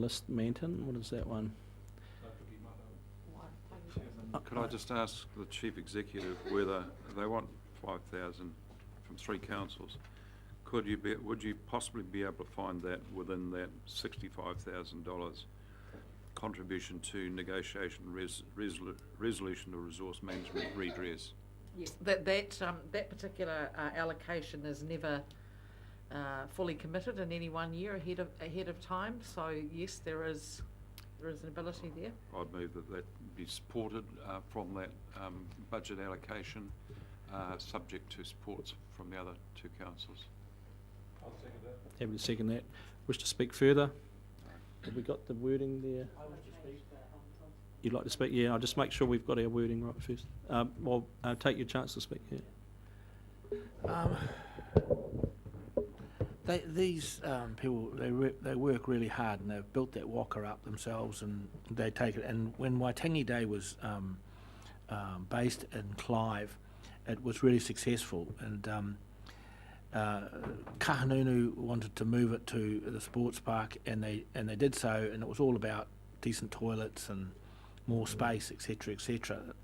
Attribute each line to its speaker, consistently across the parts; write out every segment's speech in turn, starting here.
Speaker 1: list, Manton. What is that one?
Speaker 2: Could I just ask the Chief Executive whether they want 5,000 from 3 councils? Would you possibly be able to find that within that $65,000 contribution to negotiation resolution of resource management redress?
Speaker 3: Yes, that particular allocation is never fully committed in any 1 year ahead of time. So yes, there is an ability there.
Speaker 2: I'd move that be supported from that budget allocation, subject to supports from the other 2 councils.
Speaker 4: I'll second that.
Speaker 1: Happy to second that. Wish to speak further? Have we got the wording there?
Speaker 4: I wish to speak.
Speaker 1: You'd like to speak? Yeah, I'll just make sure we've got our wording right first. Take your chance to speak, yeah.
Speaker 5: These people, they work really hard, and they've built that waka up themselves, and they take it. And when Waitangi Day was based in Clive, it was really successful. And Kahanunu wanted to move it to the sports park, and they did so. And it was all about decent toilets and more space, etc., etc.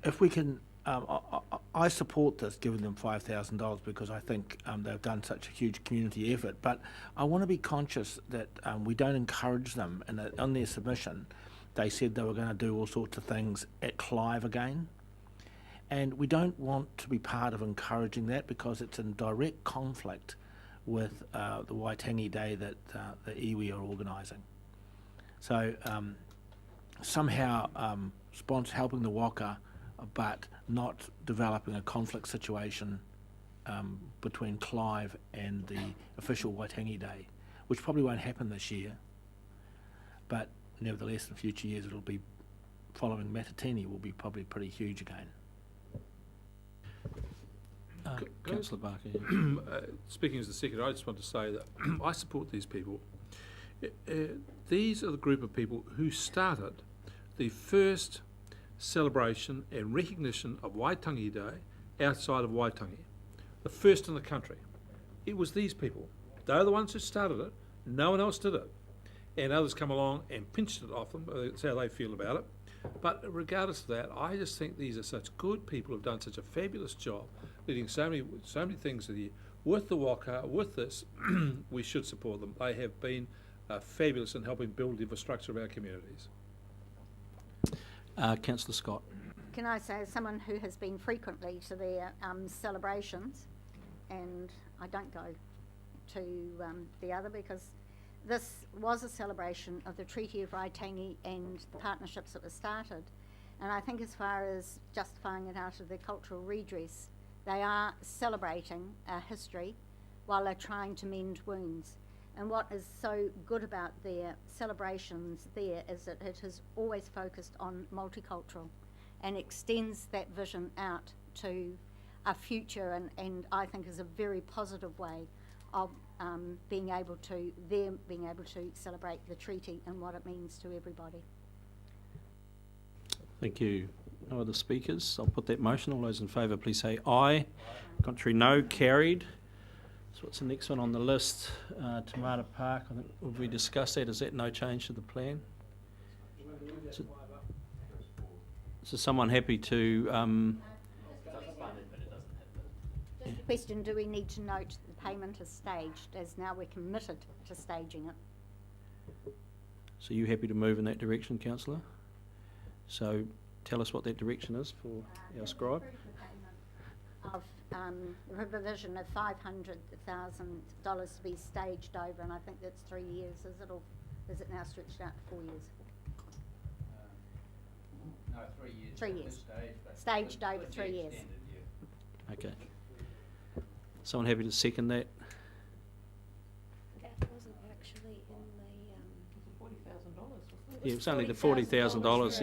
Speaker 5: If we can. I support this, giving them $5,000, because I think they've done such a huge community effort. But I want to be conscious that we don't encourage them. And that on their submission, they said they were going to do all sorts of things at Clive again. And we don't want to be part of encouraging that, because it's in direct conflict with the Waitangi Day that the iwi are organising. So somehow helping the waka, but not developing a conflict situation between Clive and the official Waitangi Day, which probably won't happen this year, but nevertheless in future years it'll be, following Matatini, will be probably pretty huge again.
Speaker 1: Councillor Barker. Yeah.
Speaker 4: Speaking as the Secretary, I just want to say that I support these people. These are the group of people who started the first celebration and recognition of Waitangi Day outside of Waitangi, the first in the country. It was these people. They're the ones who started it. No one else did it. And others come along and pinched it off them. That's how they feel about it. But regardless of that, I just think these are such good people who've done such a fabulous job, leading so many things to the year. With the waka, with this, we should support them. They have been fabulous in helping build the infrastructure of our communities.
Speaker 1: Councillor Scott.
Speaker 6: Can I say, as someone who has been frequently to their celebrations, and I don't go to the other, because this was a celebration of the Treaty of Waitangi and the partnerships that were started. And I think as far as justifying it out of the cultural redress, they are celebrating our history while they're trying to mend wounds. And what is so good about their celebrations there is that it has always focused on multicultural and extends that vision out to a future, and I think is a very positive way of being able to celebrate the treaty and what it means to everybody.
Speaker 1: Thank you. No other speakers. I'll put that motion. All those in favour, please say aye. Contrary, no. Carried. So what's the next one on the list? Tamata Park. I think, have we discussed that? Is that no change to the plan? So someone happy to...
Speaker 6: Question, do we need to note the payment is staged, as now we're committed to staging it?
Speaker 1: So you happy to move in that direction, councillor? So tell us what that direction is for our scribe.
Speaker 6: Of the provision of $500,000 to be staged over, and I think that's 3 years, is it, or is it now stretched out to 4 years?
Speaker 7: No, 3 years.
Speaker 6: 3 years. Staged over 3 years.
Speaker 1: Okay. Someone happy to second that?
Speaker 8: That wasn't actually in the
Speaker 3: $40,000.
Speaker 1: Yeah, it was only the $40,000.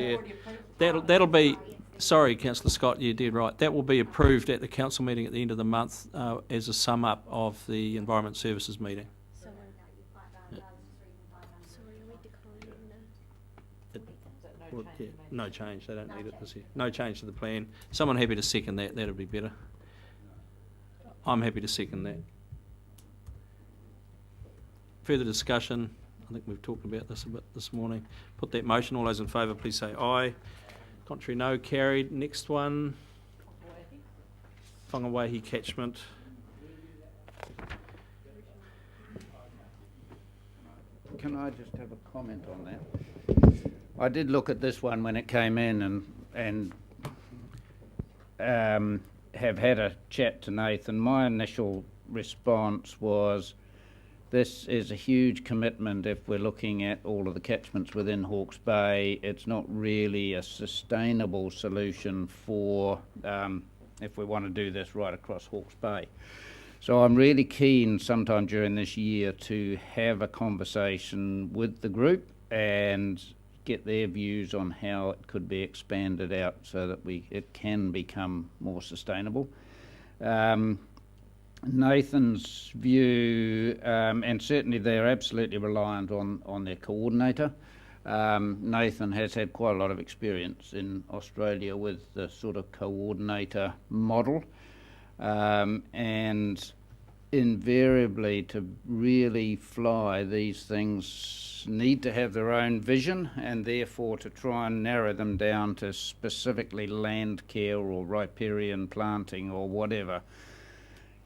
Speaker 1: Yeah, that'll be. Sorry, Councillor Scott, you did right. That will be approved at the council meeting at the end of the month as a sum up of the Environment Services meeting.
Speaker 8: sorry,
Speaker 1: Yeah.
Speaker 8: sorry, are we declining
Speaker 1: Well, yeah, no change. They don't need it this year. No change to the plan. Someone happy to second that? That'll be better. I'm happy to second that. Further discussion? I think we've talked about this a bit this morning. Put that motion. All those in favour, please say aye. Contrary, no. Carried. Next one. Whangawahi catchment.
Speaker 7: Can I just have a comment on that? I did look at this one when it came in and have had a chat to Nathan. My initial response was, this is a huge commitment if we're looking at all of the catchments within Hawke's Bay. It's not really a sustainable solution for if we want to do this right across Hawke's Bay. So I'm really keen sometime during this year to have a conversation with the group and get their views on how it could be expanded out so that it can become more sustainable. Nathan's view, and certainly they're absolutely reliant on their coordinator. Nathan has had quite a lot of experience in Australia with the sort of coordinator model, and invariably to really fly, these things need to have their own vision, and therefore to try and narrow them down to specifically land care or riparian planting or whatever,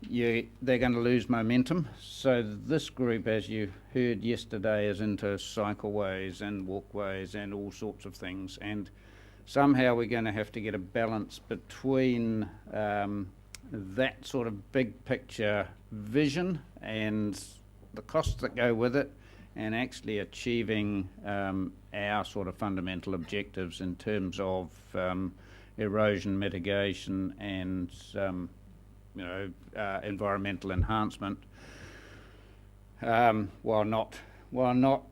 Speaker 7: they're going to lose momentum. So this group, as you heard yesterday, is into cycleways and walkways and all sorts of things, and somehow we're going to have to get a balance between that sort of big picture vision and the costs that go with it, and actually achieving our sort of fundamental objectives in terms of erosion mitigation and environmental enhancement, while not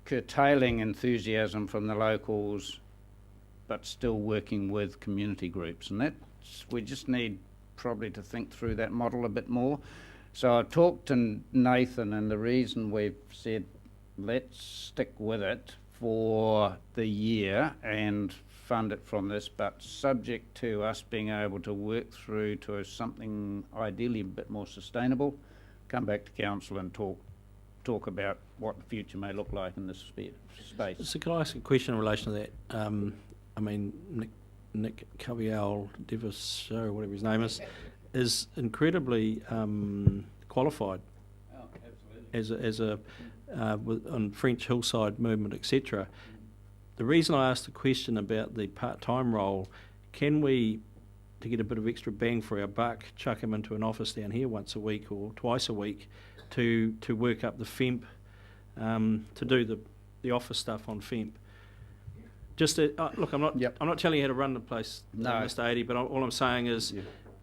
Speaker 7: curtailing enthusiasm from the locals, but still working with community groups. And we just need probably to think through that model a bit more. So I talked to Nathan, and the reason we've said let's stick with it for the year and fund it from this, but subject to us being able to work through to something ideally a bit more sustainable, come back to council and talk about what the future may look like in this space.
Speaker 1: So can I ask a question in relation to that? I mean, Nick Cavial Davis, or whatever his name is incredibly qualified as a on French hillside movement, etc. The reason I asked the question about the part-time role, can we, to get a bit of extra bang for our buck, chuck him into an office down here once a week or twice a week to work up the FEMP, to do the office stuff on FEMP? Just look, I'm not telling you how to run the place,
Speaker 7: no,
Speaker 1: Mr. 80, but all I'm saying is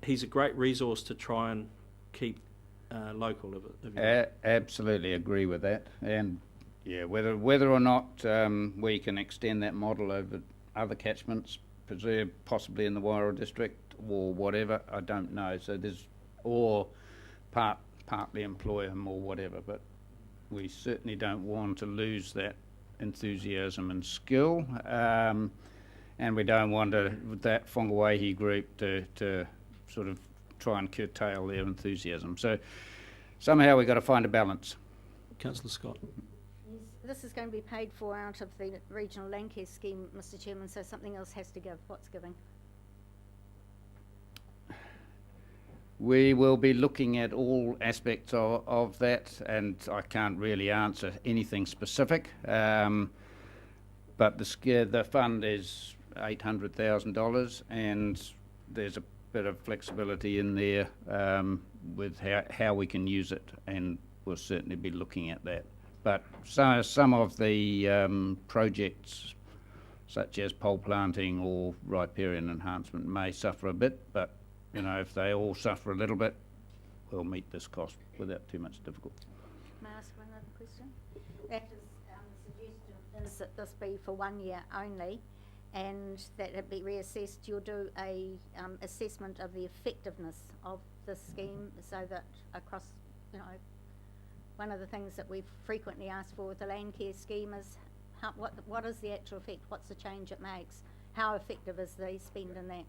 Speaker 1: he's a great resource to try and keep local of it.
Speaker 7: Absolutely agree with that, and yeah, whether or not we can extend that model over other catchments, preserve possibly in the Wairau district or whatever, I don't know. So partly employ him or whatever, but we certainly don't want to lose that enthusiasm and skill, and we don't want that Whangawahi group to sort of try and curtail their enthusiasm. So somehow we've got to find a balance.
Speaker 1: Councillor Scott.
Speaker 6: This is going to be paid for out of the regional land care scheme, Mr. Chairman, so something else has to give. What's giving?
Speaker 7: We will be looking at all aspects of that, and I can't really answer anything specific, but the fund is $800,000, and there's a bit of flexibility in there with how we can use it, and we'll certainly be looking at that. But some of the projects, such as pole planting or riparian enhancement, may suffer a bit, but if they all suffer a little bit, we'll meet this cost without too much difficulty.
Speaker 6: May I ask one other question? That is, the suggestion is that this be for 1 year only, and that it be reassessed. You'll do a assessment of the effectiveness of the scheme, so that across, one of the things that we've frequently asked for with the land care scheme is what is the actual effect? What's the change it makes? How effective is the spend in that?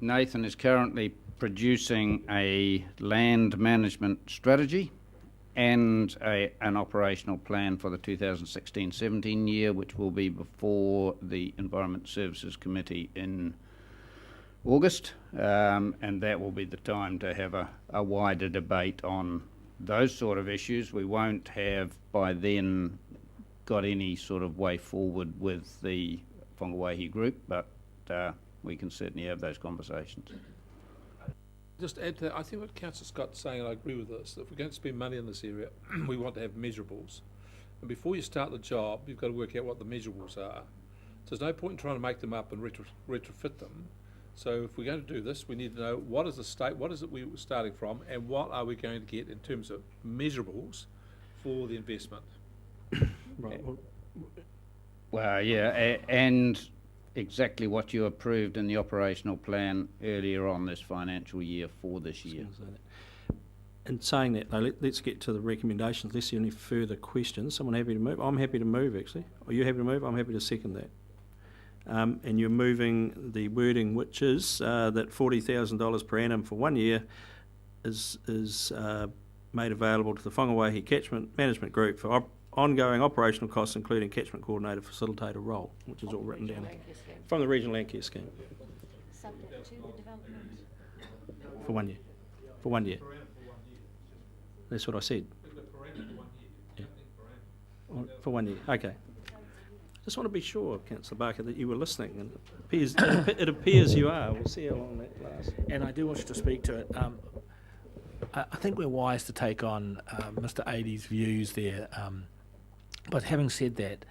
Speaker 7: Nathan is currently producing a land management strategy, and an operational plan for the 2016-17 year, which will be before the Environment Services Committee in August, and that will be the time to have a wider debate on those sort of issues. We won't have by then got any sort of way forward with the Whangawaihi group, but we can certainly have those conversations.
Speaker 4: Just add to that, I think what Councillor Scott's saying, and I agree with this, that if we're going to spend money in this area, we want to have measurables. And before you start the job, you've got to work out what the measurables are. So there's no point in trying to make them up and retrofit them. So if we're going to do this, we need to know what is the state, what is it we're starting from, and what are we going to get in terms of measurables for the investment.
Speaker 1: Right.
Speaker 7: Well, yeah, and exactly what you approved in the operational plan earlier on this financial year for this year.
Speaker 1: In saying that, though, let's get to the recommendations. Unless there are any further questions. Someone happy to move? I'm happy to move, actually. Are you happy to move? I'm happy to second that. And you're moving the wording, which is that $40,000 per annum for 1 year is made available to the Whangawaihi Catchment Management Group for ongoing operational costs, including catchment coordinator facilitator role, which is all written down from the Regional Land Care Scheme
Speaker 8: Subject to the development.
Speaker 1: for 1 year. For 1 year. That's what I said. Yeah. For 1 year. Okay. Just want to be sure, Councillor Barker, that you were listening, and it appears you are. We'll see how long that lasts.
Speaker 5: And I do wish to speak to it. I think we're wise to take on Mr. Adie's views there. But having said that,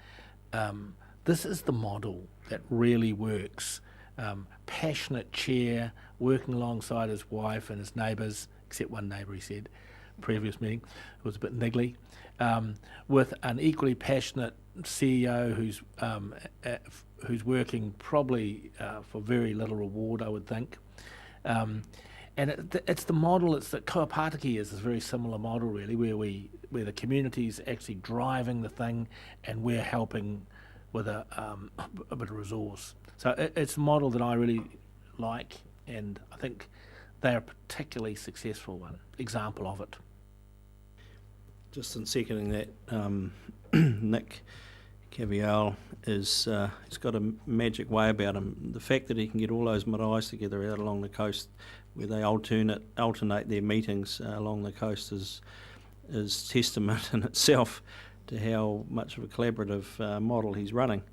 Speaker 5: this is the model that really works. Passionate chair, working alongside his wife and his neighbours, except one neighbour, he said, previous meeting, it was a bit niggly, with an equally passionate CEO who's working probably for very little reward, I would think. And it's the model. It's that Koapatiki is a very similar model, really, where the community's actually driving the thing, and we're helping with a bit of resource. So it's a model that I really like, and I think they're a particularly successful example of it.
Speaker 1: Just in seconding that, Nick Cavial he's got a magic way about him. The fact that he can get all those maraes together out along the coast, where they alternate their meetings along the coast, is testament in itself to how much of a collaborative model he's running.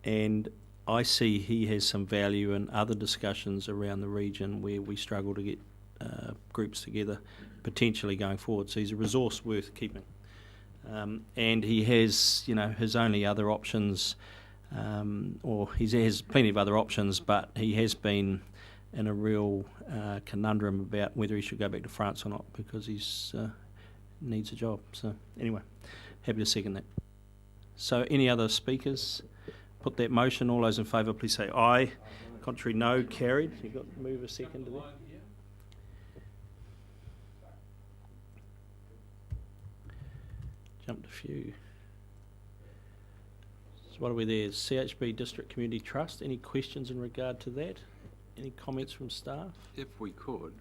Speaker 1: And I see he has some value in other discussions around the region where we struggle to get groups together, potentially going forward. So he's a resource worth keeping. And he has, his only other options, or he has plenty of other options, but he has been in a real conundrum about whether he should go back to France or not, because he's needs a job. So anyway, happy to second that. So any other speakers? Put that motion. All those in favour, please say aye. Contrary, no. Carried. You've got to move a second to that. Jumped a few. So what are we there? CHB District Community Trust. Any questions in regard to that? Any comments from staff?
Speaker 2: If we could,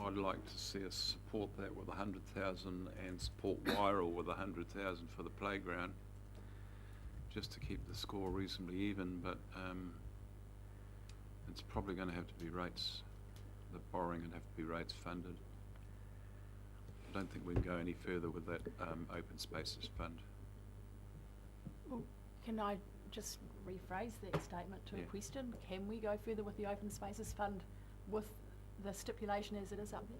Speaker 2: I'd like to see us support that with 100,000 and support Wairal with 100,000 for the playground, just to keep the score reasonably even. But it's probably going to have to be rates. The borrowing would have to be rates funded. I don't think we can go any further with that open spaces fund.
Speaker 9: Can I just rephrase that statement to a question? Can we go further with the open spaces fund with the stipulation as it is up there?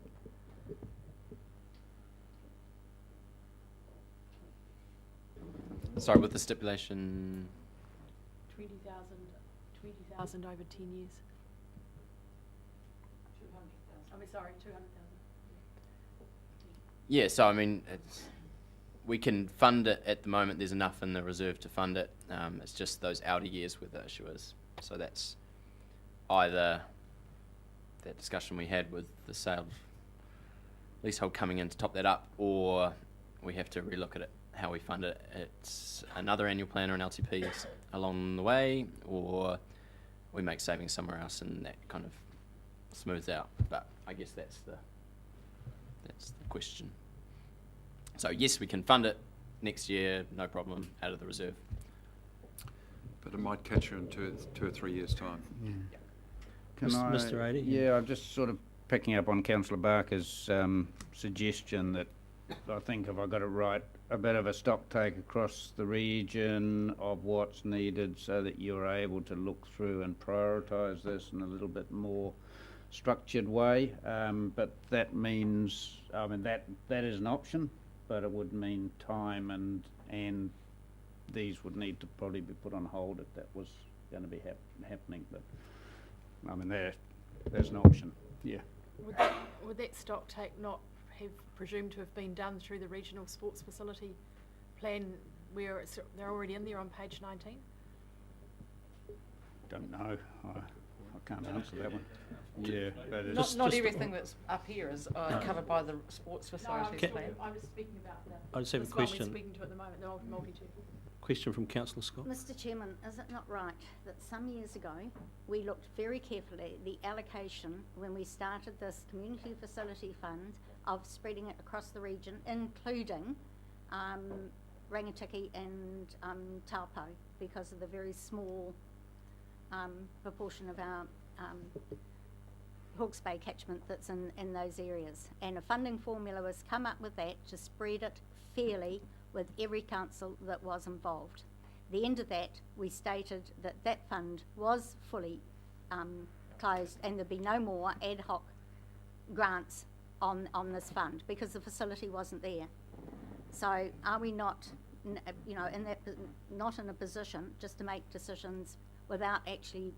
Speaker 10: Sorry, with the stipulation?
Speaker 9: 20,000 over 10 years. 200,000. I mean, sorry, 200,000.
Speaker 10: Yeah, so I mean, we can fund it at the moment. There's enough in the reserve to fund it. It's just those outer years where the issue is. So that's either that discussion we had with the sale of leasehold coming in to top that up, or we have to relook at it, how we fund it. It's another annual plan or an LTP along the way, or we make savings somewhere else and that kind of smooths out. But I guess that's That's the question. So yes, we can fund it next year, no problem, out of the reserve.
Speaker 2: But it might catch you in 2 or 3 years' time.
Speaker 7: Can
Speaker 1: Mr. Adey?
Speaker 7: Yeah, I'm just sort of picking up on Councillor Barker's suggestion that I think, if I got it right, a bit of a stock take across the region of what's needed so that you're able to look through and prioritise this in a little bit more structured way. But that means, I mean, that is an option, but it would mean time and these would need to probably be put on hold if that was going to be happening. But I mean, there's an option. Yeah.
Speaker 9: Would that stock take not have presumed to have been done through the regional sports facility plan where they're already in there on page 19?
Speaker 7: Don't know. I can't answer that one. Yeah, that is.
Speaker 3: Not everything that's up here is covered by the sports facilities
Speaker 1: Okay.
Speaker 3: plan.
Speaker 9: I'm just speaking about the.
Speaker 1: I just have a
Speaker 9: this one
Speaker 1: question.
Speaker 9: we're speaking to at the moment, the multi-tool.
Speaker 1: Question from Councillor Scott.
Speaker 6: Mr. Chairman, is it not right that some years ago, we looked very carefully at the allocation when we started this community facility fund of spreading it across the region, including Rangitikei and Taupo, because of the very small proportion of our Hawke's Bay catchment that's in those areas. And a funding formula was come up with that to spread it fairly with every council that was involved. At the end of that, we stated that that fund was fully closed and there'd be no more ad hoc grants on this fund because the facility wasn't there. So are we not, not in a position just to make decisions without actually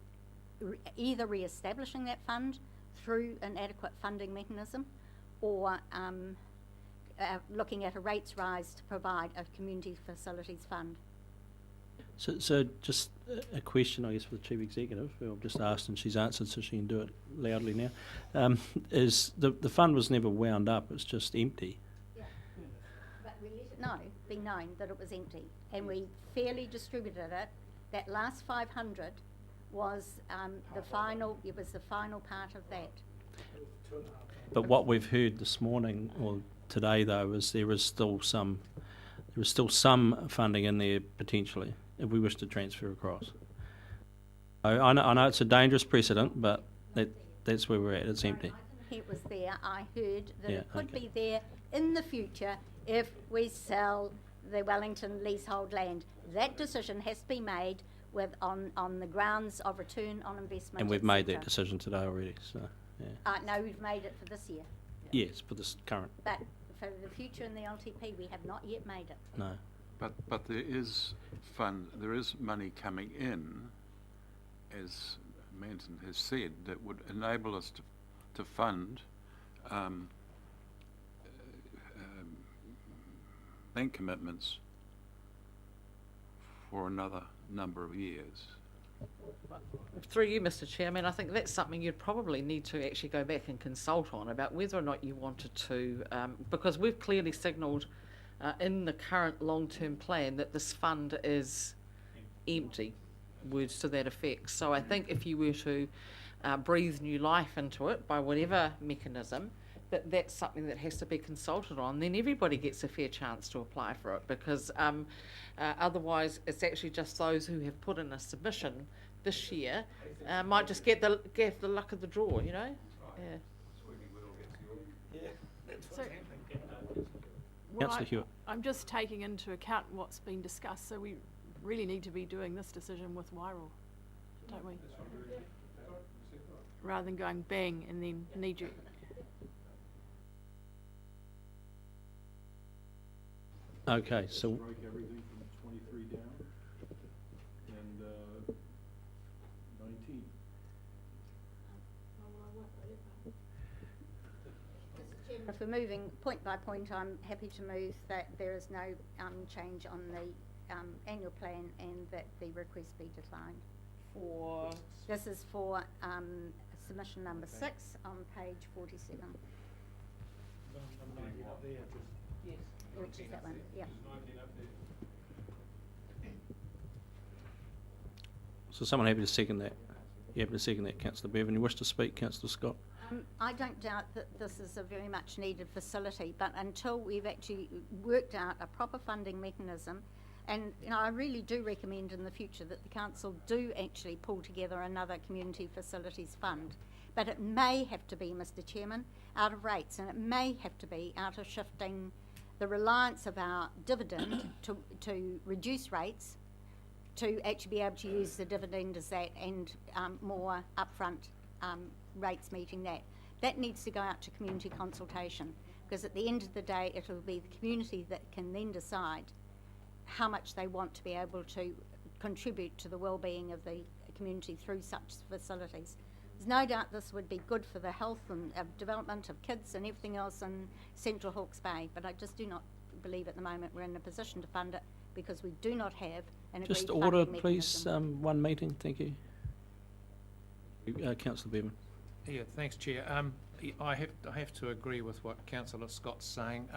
Speaker 6: either re-establishing that fund through an adequate funding mechanism or looking at a rates rise to provide a community facilities fund?
Speaker 1: So just a question, I guess, for the Chief Executive, who I've just asked and she's answered, so she can do it loudly now, is the fund was never wound up, it's just empty.
Speaker 6: Yeah. But we let it be known that it was empty, and we fairly distributed it. That last 500 was the final part of that.
Speaker 1: But what we've heard this morning, or today though, is there is still some funding in there potentially if we wish to transfer across. I know it's a dangerous precedent, but that's where we're at. It's empty.
Speaker 6: I didn't hear it was there. I heard that
Speaker 1: Yeah,
Speaker 6: it could
Speaker 1: okay.
Speaker 6: be there in the future if we sell the Wellington leasehold land. That decision has to be made on the grounds of return on investment.
Speaker 1: And we've made
Speaker 6: etc.
Speaker 1: that decision today already. So yeah.
Speaker 6: No, we've made it for this year.
Speaker 1: Yes, for this current.
Speaker 6: But for the future in the LTP, we have not yet made it.
Speaker 1: No.
Speaker 2: But there is money coming in, as Manton has said, that would enable us to fund bank commitments for another number of years.
Speaker 3: Through you, Mr. Chairman, I think that's something you'd probably need to actually go back and consult on about whether or not you wanted to, because we've clearly signalled in the current long-term plan that this fund is empty, words to that effect. So I think if you were to breathe new life into it by whatever mechanism, that's something that has to be consulted on, then everybody gets a fair chance to apply for it, because otherwise it's actually just those who have put in a submission this year might just get the luck of the draw, you know? Yeah.
Speaker 9: So,
Speaker 1: Councillor Hewitt.
Speaker 9: I'm just taking into account what's been discussed, so we really need to be doing this decision with Wairau, don't we? Rather than going bang and then need you.
Speaker 1: Okay, so
Speaker 4: Strike everything from 23 down and 19.
Speaker 6: If we're moving point by point, I'm happy to move that there is no change on the annual plan and that the request be declined. This is for submission number 6 on page 47.
Speaker 3: Yes.
Speaker 6: Which is that one? Yeah.
Speaker 1: someone happy to second that? You happy to second that, Councillor Bevan? You wish to speak, Councillor Scott?
Speaker 6: I don't doubt that this is a very much needed facility, but until we've actually worked out a proper funding mechanism, and I really do recommend in the future that the council do actually pull together another community facilities fund. But it may have to be, Mr. Chairman, out of rates, and it may have to be out of shifting the reliance of our dividend to reduce rates, to actually be able to use the dividend as that, and more upfront rates meeting that. That needs to go out to community consultation, because at the end of the day it'll be the community that can then decide how much they want to be able to contribute to the well-being of the community through such facilities. There's no doubt this would be good for the health and development of kids and everything else in Central Hawke's Bay, but I just do not believe at the moment we're in a position to fund it, because we do not have an agreed
Speaker 1: Just
Speaker 6: funding
Speaker 1: order,
Speaker 6: mechanism.
Speaker 1: please, one meeting, thank you. Councillor Bevan.
Speaker 4: Yeah, thanks, Chair. I have to agree with what Councillor Scott's saying.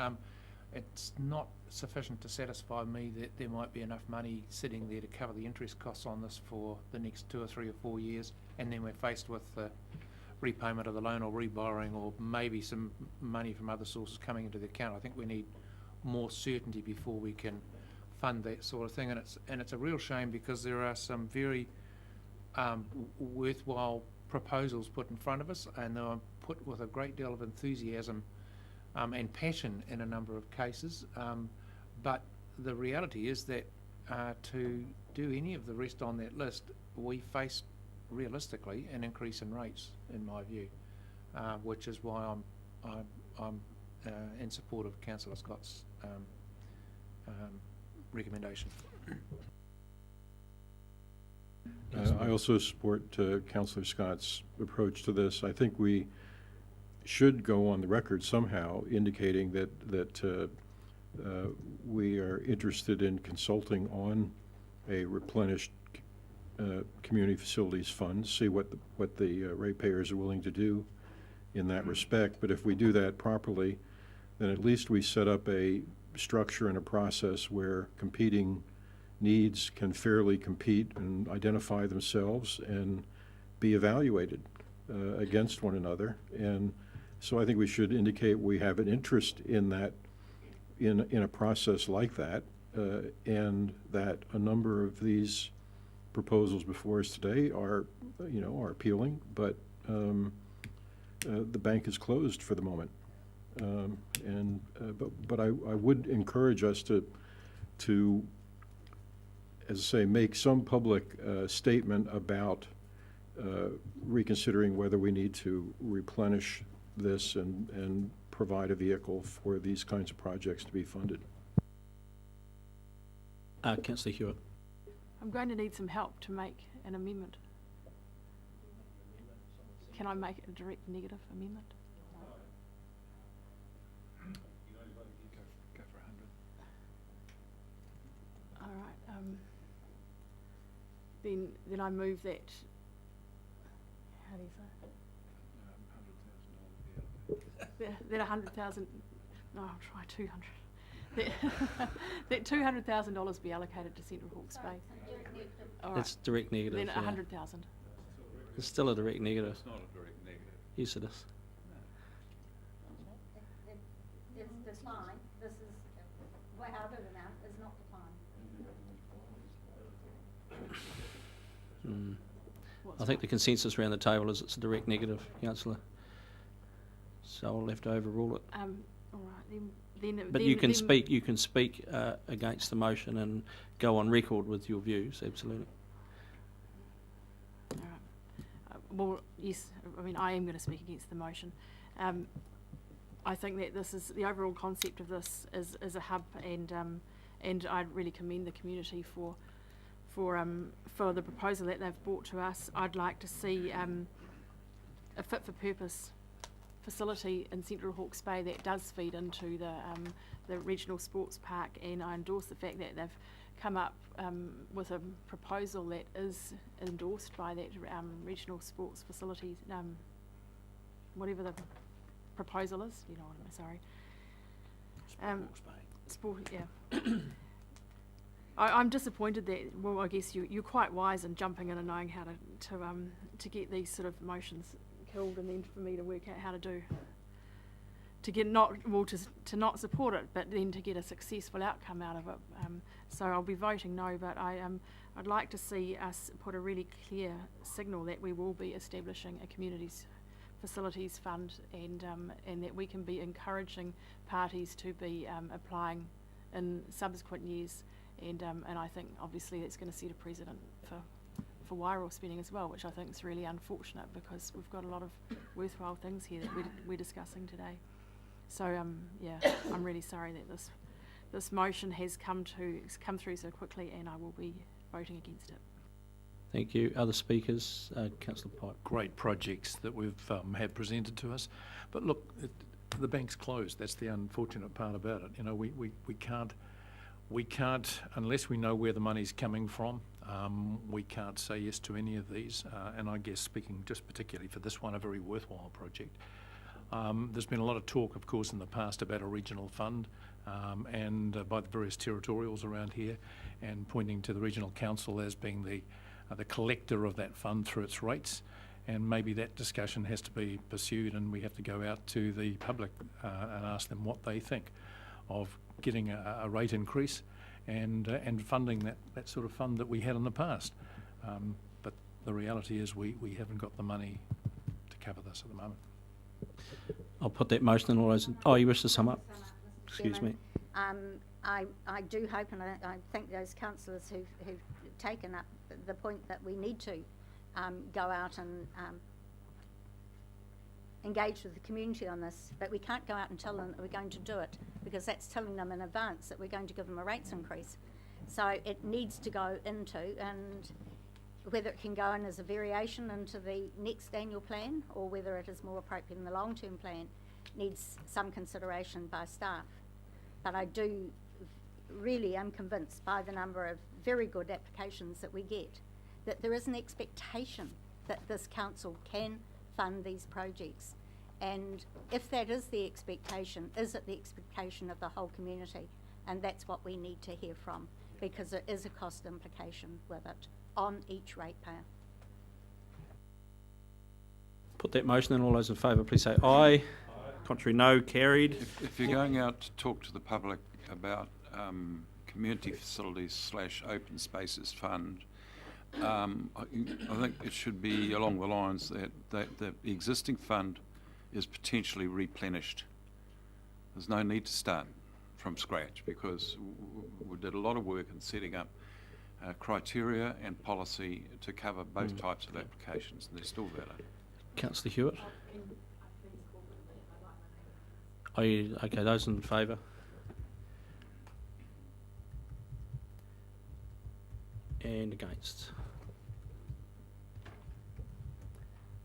Speaker 4: It's not sufficient to satisfy me that there might be enough money sitting there to cover the interest costs on this for the next 2 or 3 or 4 years, and then we're faced with the repayment of the loan or reborrowing, or maybe some money from other sources coming into the account. I think we need more certainty before we can fund that sort of thing, and it's a real shame, because there are some very worthwhile proposals put in front of us, and they were put with a great deal of enthusiasm and passion in a number of cases, but the reality is that to do any of the rest on that list, we face realistically an increase in rates, in my view, which is why I'm in support of Councillor Scott's recommendation.
Speaker 11: I also support Councillor Scott's approach to this. I think we should go on the record somehow indicating that we are interested in consulting on a replenished community facilities fund, see what the ratepayers are willing to do in that respect. But if we do that properly, then at least we set up a structure and a process where competing needs can fairly compete and identify themselves and be evaluated against one another. And so I think we should indicate we have an interest in that, in a process like that, and that a number of these proposals before us today are appealing, but the bank is closed for the moment. But I would encourage us to, as I say, make some public statement about reconsidering whether we need to replenish this and provide a vehicle for these kinds of projects to be funded.
Speaker 1: Councillor Hewitt.
Speaker 9: I'm going to need some help to make an amendment. Can I make a direct negative amendment?
Speaker 4: Go for 100.
Speaker 9: All right. Then I move that. How do you say it? That 100,000. No, I'll try 200. That $200,000 be allocated to Central Hawke's Bay. All right.
Speaker 1: It's direct negative.
Speaker 9: Then
Speaker 1: yeah.
Speaker 9: 100,000.
Speaker 1: It's still a direct negative.
Speaker 2: It's not a direct negative.
Speaker 1: Yes, it is.
Speaker 6: It's decline. This is, however the amount is not decline.
Speaker 1: I think the consensus around the table is it's a direct negative, Councillor. So I'll have to overrule it.
Speaker 9: All right. Then
Speaker 1: But you can speak. You can speak against the motion and go on record with your views. Absolutely.
Speaker 9: All right. Well, yes. I mean, I am going to speak against the motion. I think that this is the overall concept of this is a hub, and I really commend the community for the proposal that they've brought to us. I'd like to see a fit for purpose facility in Central Hawke's Bay that does feed into the regional sports park, and I endorse the fact that they've come up with a proposal that is endorsed by that regional sports facilities, whatever the proposal is, you know what I mean, sorry. Sport, yeah. I'm disappointed that, well, I guess you're quite wise in jumping in and knowing how to get these sort of motions killed, and then for me to work out how to get to not support it, but then to get a successful outcome out of it. So I'll be voting no, but I'd like to see us put a really clear signal that we will be establishing a communities facilities fund, and that we can be encouraging parties to be applying in subsequent years, and I think obviously that's going to set a precedent for Wairoa spending as well, which I think is really unfortunate, because we've got a lot of worthwhile things here that we're discussing today. So yeah, I'm really sorry that this motion has come through so quickly, and I will be voting against it.
Speaker 1: Thank you. Other speakers? Councillor Pipe.
Speaker 4: Great projects that we've had presented to us, but look, the bank's closed. That's the unfortunate part about it. You know, we can't unless we know where the money's coming from. We can't say yes to any of these, and I guess, speaking just particularly for this one, a very worthwhile project. There's been a lot of talk, of course, in the past about a regional fund, and by the various territorials around here, and pointing to the regional council as being the collector of that fund through its rates, and maybe that discussion has to be pursued, and we have to go out to the public and ask them what they think of getting a rate increase and funding that sort of fund that we had in the past. But the reality is we haven't got the money to cover this at the moment.
Speaker 1: I'll put that motion in all those. Oh, you wish to sum up? Excuse me.
Speaker 6: I do hope, and I thank those councillors who've taken up the point that we need to go out and engage with the community on this, but we can't go out and tell them that we're going to do it, because that's telling them in advance that we're going to give them a rates increase. So it needs to go into, and whether it can go in as a variation into the next annual plan, or whether it is more appropriate in the long-term plan, needs some consideration by staff. But I do really am convinced by the number of very good applications that we get that there is an expectation that this council can fund these projects. And if that is the expectation, is it the expectation of the whole community? And that's what we need to hear from, because there is a cost implication with it on each ratepayer.
Speaker 1: Put that motion in. All those in favour, please say aye. Contrary, no. Carried.
Speaker 2: If you're going out to talk to the public about community facilities / open spaces fund, I think it should be along the lines that the existing fund is potentially replenished. There's no need to start from scratch, because we did a lot of work in setting up criteria and policy to cover both types of applications, and they're still valid.
Speaker 1: Councillor Hewitt. Are you, okay, those in favour? And against?